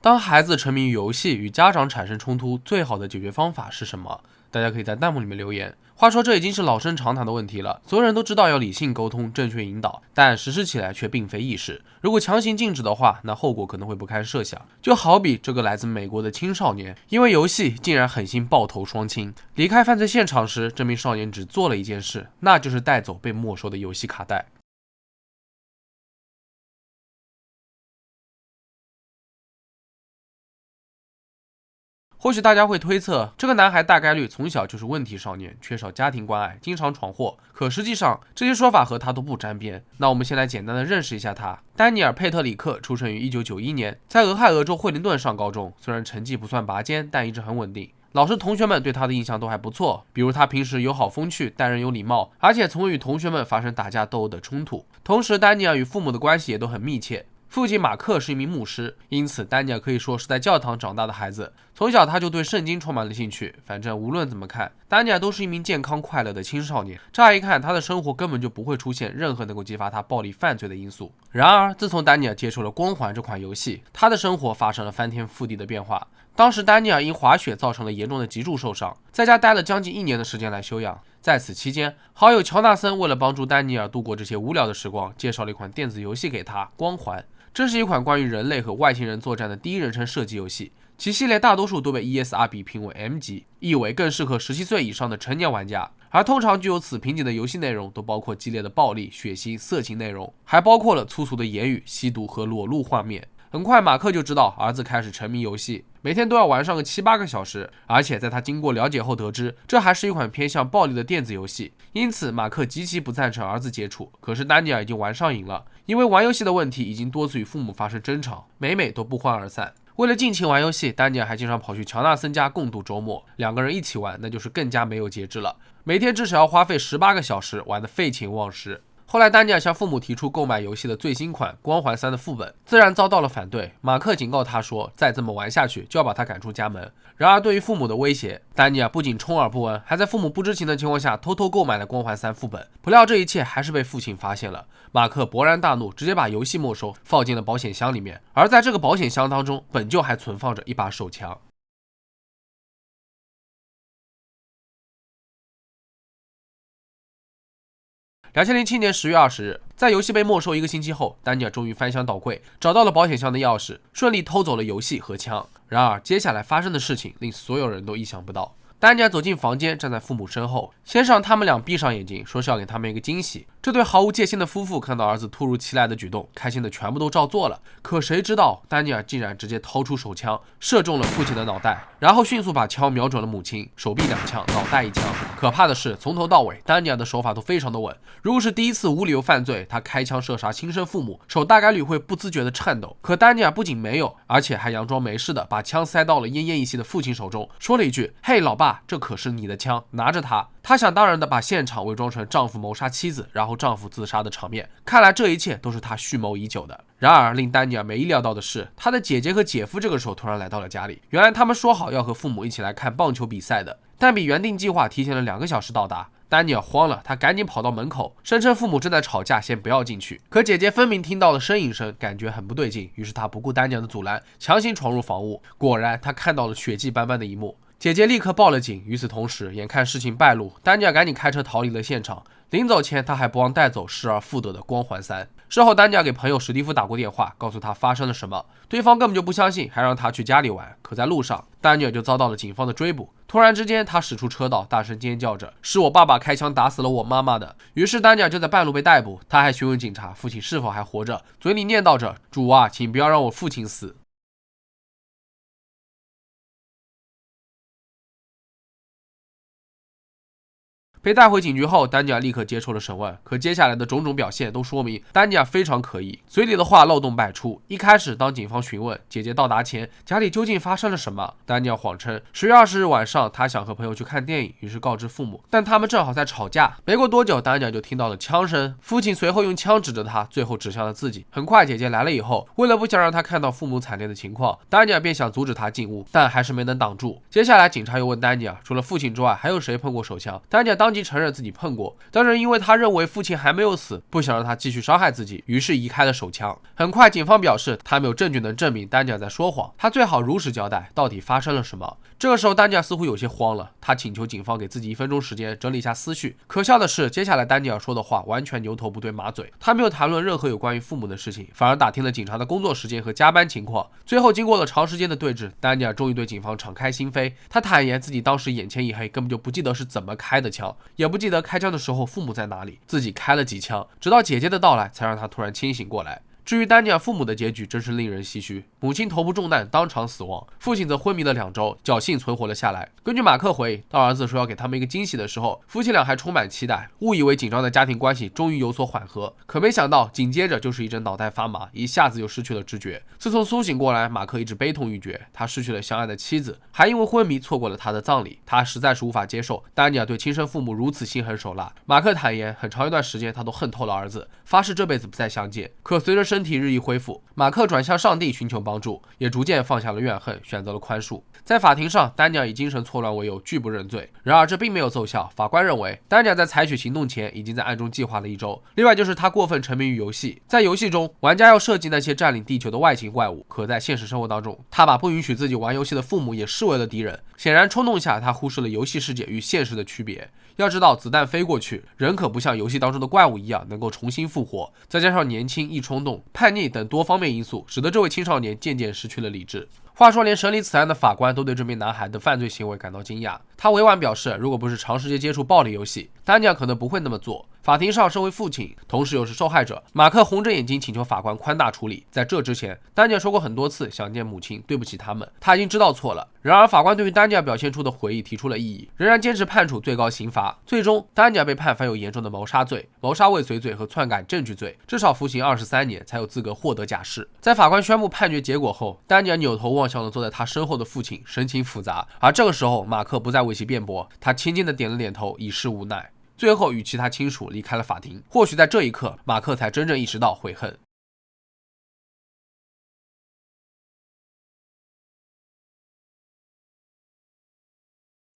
当孩子沉迷于游戏与家长产生冲突，最好的解决方法是什么？大家可以在弹幕里面留言。话说这已经是老生常谈的问题了，所有人都知道要理性沟通、正确引导，但实施起来却并非易事。如果强行禁止的话，那后果可能会不堪设想。就好比这个来自美国的青少年，因为游戏竟然狠心爆头双亲，离开犯罪现场时，这名少年只做了一件事，那就是带走被没收的游戏卡带。或许大家会推测，这个男孩大概率从小就是问题少年，缺少家庭关爱，经常闯祸。可实际上，这些说法和他都不沾边。那我们先来简单的认识一下他。丹尼尔·佩特里克出生于1991年，在俄亥俄州惠灵顿上高中。虽然成绩不算拔尖，但一直很稳定。老师、同学们对他的印象都还不错，比如他平时友好风趣，待人有礼貌，而且从未与同学们发生打架斗殴的冲突。同时，丹尼尔与父母的关系也都很密切。父亲马克是一名牧师，因此丹尼尔可以说是在教堂长大的孩子。从小他就对圣经充满了兴趣。反正无论怎么看，丹尼尔都是一名健康快乐的青少年。乍一看，他的生活根本就不会出现任何能够激发他暴力犯罪的因素。然而，自从丹尼尔接触了《光环》这款游戏，他的生活发生了翻天覆地的变化。当时丹尼尔因滑雪造成了严重的脊柱受伤，在家待了将近1年的时间来休养。在此期间，好友乔纳森为了帮助丹尼尔度过这些无聊的时光，介绍了一款电子游戏给他，《光环》。这是一款关于人类和外星人作战的第一人称射击游戏，其系列大多数都被 ESRB 评为 M 级，意为更适合17岁以上的成年玩家。而通常具有此评级的游戏内容都包括激烈的暴力、血腥、色情内容，还包括了粗俗的言语、吸毒和裸露画面。很快，马克就知道儿子开始沉迷游戏，每天都要玩上个7-8个小时，而且在他经过了解后得知，这还是一款偏向暴力的电子游戏，因此马克极其不赞成儿子接触。可是丹尼尔已经玩上瘾了，因为玩游戏的问题已经多次与父母发生争吵，每都不欢而散。为了尽情玩游戏，丹尼尔还经常跑去乔纳森家共度周末，两个人一起玩，那就是更加没有节制了，每天至少要花费18个小时，玩得废寝忘食。后来，丹尼尔向父母提出购买游戏的最新款《光环3》的副本，自然遭到了反对。马克警告他说，再这么玩下去，就要把他赶出家门。然而，对于父母的威胁，丹尼尔不仅充耳不闻，还在父母不知情的情况下偷偷购买了《光环3》副本。不料这一切还是被父亲发现了。马克勃然大怒，直接把游戏没收，放进了保险箱里面。而在这个保险箱当中，本就还存放着一把手枪。2007年10月20日，在游戏被没收1个星期后，丹尼尔终于翻箱倒柜，找到了保险箱的钥匙，顺利偷走了游戏和枪。然而，接下来发生的事情令所有人都意想不到。丹尼尔走进房间，站在父母身后，先让他们俩闭上眼睛，说是要给他们一个惊喜。这对毫无戒心的夫妇看到儿子突如其来的举动，开心的全部都照做了。可谁知道，丹尼尔竟然直接掏出手枪，射中了父亲的脑袋，然后迅速把枪瞄准了母亲，手臂2枪，脑袋1枪。可怕的是，从头到尾，丹尼尔的手法都非常的稳。如果是第一次无理由犯罪，他开枪射杀亲生父母，手大概率会不自觉的颤抖。可丹尼尔不仅没有，而且还佯装没事的把枪塞到了奄奄一息的父亲手中，说了一句：“嘿，老爸，这可是你的枪，拿着它。”他想当然的把现场伪装成丈夫谋杀妻子，然后丈夫自杀的场面。看来这一切都是他蓄谋已久的。然而令丹尼尔没意料到的是，他的姐姐和姐夫这个时候突然来到了家里。原来他们说好要和父母一起来看棒球比赛的，但比原定计划提前了2个小时到达。丹尼尔慌了，他赶紧跑到门口，声称父母正在吵架，先不要进去。可姐姐分明听到了呻吟声，感觉很不对劲，于是她不顾丹尼尔的阻拦，强行闯入房屋。果然，她看到了血迹斑斑的一幕。姐姐立刻报了警。与此同时，眼看事情败露，丹尼尔赶紧开车逃离了现场。临走前，他还不忘带走失而复得的光环3。事后，丹尼尔给朋友史蒂夫打过电话，告诉他发生了什么。对方根本就不相信，还让他去家里玩。可在路上，丹尼尔就遭到了警方的追捕。突然之间，他驶出车道，大声尖叫着：“是我爸爸开枪打死了我妈妈的！”于是丹尼尔就在半路被逮捕。他还询问警察父亲是否还活着，嘴里念叨着：“主啊，请不要让我父亲死。”被带回警局后，丹尼尔立刻接受了审问。可接下来的种种表现都说明丹尼尔非常可疑，嘴里的话漏洞百出。一开始，当警方询问姐姐到达前家里究竟发生了什么，丹尼尔谎称10月20日晚上他想和朋友去看电影，于是告知父母，但他们正好在吵架。没过多久，丹尼尔就听到了枪声，父亲随后用枪指着他，最后指向了自己。很快，姐姐来了以后，为了不想让他看到父母惨烈的情况，丹尼尔便想阻止他进屋，但还是没能挡住。接下来，警察又问丹尼尔，除了父亲之外，还有谁碰过手枪？丹尼尔当即即承认自己碰过，但是因为他认为父亲还没有死，不想让他继续伤害自己，于是移开了手枪。很快，警方表示他没有证据能证明丹尼尔在说谎，他最好如实交代到底发生了什么。这个时候，丹尼尔似乎有些慌了，他请求警方给自己1分钟时间整理一下思绪。可笑的是，接下来丹尼尔说的话完全牛头不对马嘴，他没有谈论任何有关于父母的事情，反而打听了警察的工作时间和加班情况。最后，经过了长时间的对峙，丹尼尔终于对警方敞开心扉。他坦言自己当时眼前一黑，根本就不记得是怎么开的枪，也不记得开枪的时候父母在哪里，自己开了几枪，直到姐姐的到来才让他突然清醒过来。至于丹尼尔父母的结局真是令人唏嘘，母亲头部中弹当场死亡，父亲则昏迷了2周，侥幸存活了下来。根据马克回忆，当儿子说要给他们一个惊喜的时候，夫妻俩还充满期待，误以为紧张的家庭关系终于有所缓和，可没想到紧接着就是一阵脑袋发麻，一下子又失去了知觉。自从苏醒过来，马克一直悲痛欲绝，他失去了相爱的妻子，还因为昏迷错过了他的葬礼。他实在是无法接受丹尼尔对亲生父母如此心狠手辣。马克坦言，很长一段时间他都恨透了儿子，发誓这辈子不再相见。可随着身体日益恢复，马克转向上帝寻求帮助，也逐渐放下了怨恨，选择了宽恕。在法庭上，丹尼尔以精神错乱为由拒不认罪，然而这并没有奏效。法官认为，丹尼尔在采取行动前已经在暗中计划了1周。另外就是他过分沉迷于游戏，在游戏中，玩家要设计那些占领地球的外星怪物，可在现实生活当中，他把不允许自己玩游戏的父母也视为了敌人。显然冲动下，他忽视了游戏世界与现实的区别。要知道，子弹飞过去，人可不像游戏当中的怪物一样能够重新复活。再加上年轻、易冲动、叛逆等多方面因素，使得这位青少年渐渐失去了理智。话说，连审理此案的法官都对这名男孩的犯罪行为感到惊讶。他委婉表示，如果不是长时间接触暴力游戏，丹尼尔可能不会那么做。法庭上，身为父亲，同时又是受害者，马克红着眼睛请求法官宽大处理。在这之前，丹尼尔说过很多次想念母亲，对不起他们，他已经知道错了。然而，法官对于丹尼尔表现出的悔意提出了异议，仍然坚持判处最高刑罚。最终，丹尼尔被判犯有严重的谋杀罪、谋杀未遂罪和篡改证据罪，至少服刑23年才有资格获得假释。在法官宣布判决结果后，丹尼尔扭头望向了坐在他身后的父亲，神情复杂。而这个时候，马克不再为其辩驳，他轻轻地点了点头，以示无奈。最后与其他亲属离开了法庭。或许在这一刻，马克才真正意识到悔恨。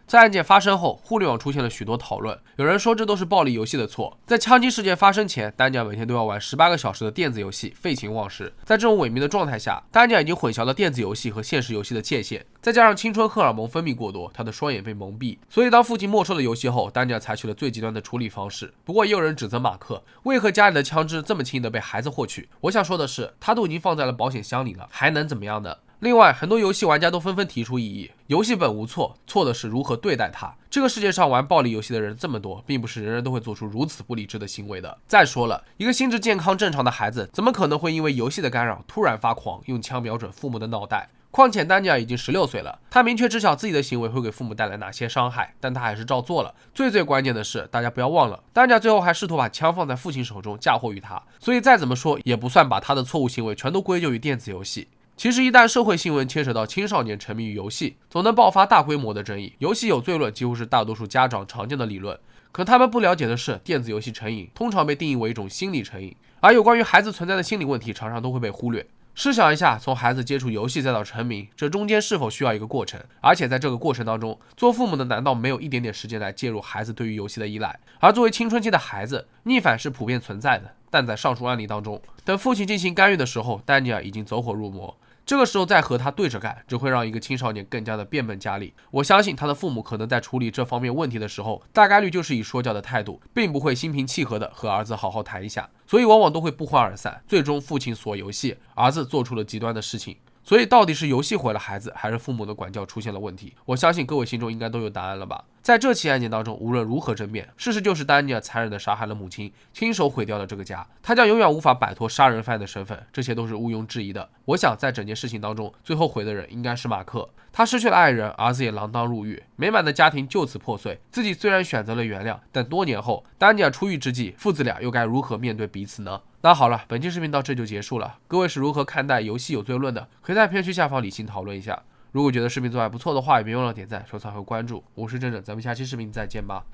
在案件发生后，互联网出现了许多讨论。有人说这都是暴力游戏的错。在枪击事件发生前，丹尼尔每天都要玩18个小时的电子游戏，废寝忘食。在这种萎靡的状态下，丹尼尔已经混淆了电子游戏和现实游戏的界限。再加上青春荷尔蒙分泌过多，他的双眼被蒙蔽。所以当父亲没收了游戏后，丹尼尔采取了最极端的处理方式。不过也有人指责马克，为何家里的枪支这么轻易的被孩子获取？我想说的是，他都已经放在了保险箱里了，还能怎么样呢？另外，很多游戏玩家都纷纷提出异议，游戏本无错，错的是如何对待它。这个世界上玩暴力游戏的人这么多，并不是人人都会做出如此不理智的行为的。再说了，一个心智健康正常的孩子，怎么可能会因为游戏的干扰突然发狂，用枪瞄准父母的脑袋？况且丹尼尔已经16岁了，他明确知晓自己的行为会给父母带来哪些伤害，但他还是照做了。最关键的是，大家不要忘了，丹尼尔最后还试图把枪放在父亲手中，嫁祸于他。所以再怎么说，也不算把他的错误行为全都归咎于电子游戏。其实一旦社会新闻牵扯到青少年沉迷于游戏，总能爆发大规模的争议。游戏有罪论几乎是大多数家长常见的理论，可他们不了解的是，电子游戏成瘾通常被定义为一种心理成瘾，而有关于孩子存在的心理问题常常都会被忽略。试想一下，从孩子接触游戏再到沉迷，这中间是否需要一个过程？而且在这个过程当中，做父母的难道没有一点点时间来介入孩子对于游戏的依赖？而作为青春期的孩子，逆反是普遍存在的，但在上述案例当中，等父亲进行干预的时候，丹尼尔已经走火入魔。这个时候再和他对着干，只会让一个青少年更加的变本加厉。我相信他的父母可能在处理这方面问题的时候，大概率就是以说教的态度，并不会心平气和的和儿子好好谈一下，所以往往都会不欢而散。最终父亲锁游戏，儿子做出了极端的事情。所以到底是游戏毁了孩子，还是父母的管教出现了问题？我相信各位心中应该都有答案了吧。在这起案件当中，无论如何争辩，事实就是丹尼尔残忍地杀害了母亲，亲手毁掉了这个家，他将永远无法摆脱杀人犯的身份，这些都是毋庸置疑的。我想在整件事情当中，最后悔的人应该是马克，他失去了爱人，儿子也锒铛入狱，美满的家庭就此破碎。自己虽然选择了原谅，但多年后，丹尼尔出狱之际，父子俩又该如何面对彼此呢？那好了，本期视频到这就结束了。各位是如何看待游戏有罪论的？可以在评论区下方理性讨论一下。如果觉得视频做得还不错的话，也别忘了点赞、收藏和关注。我是真真，咱们下期视频再见吧。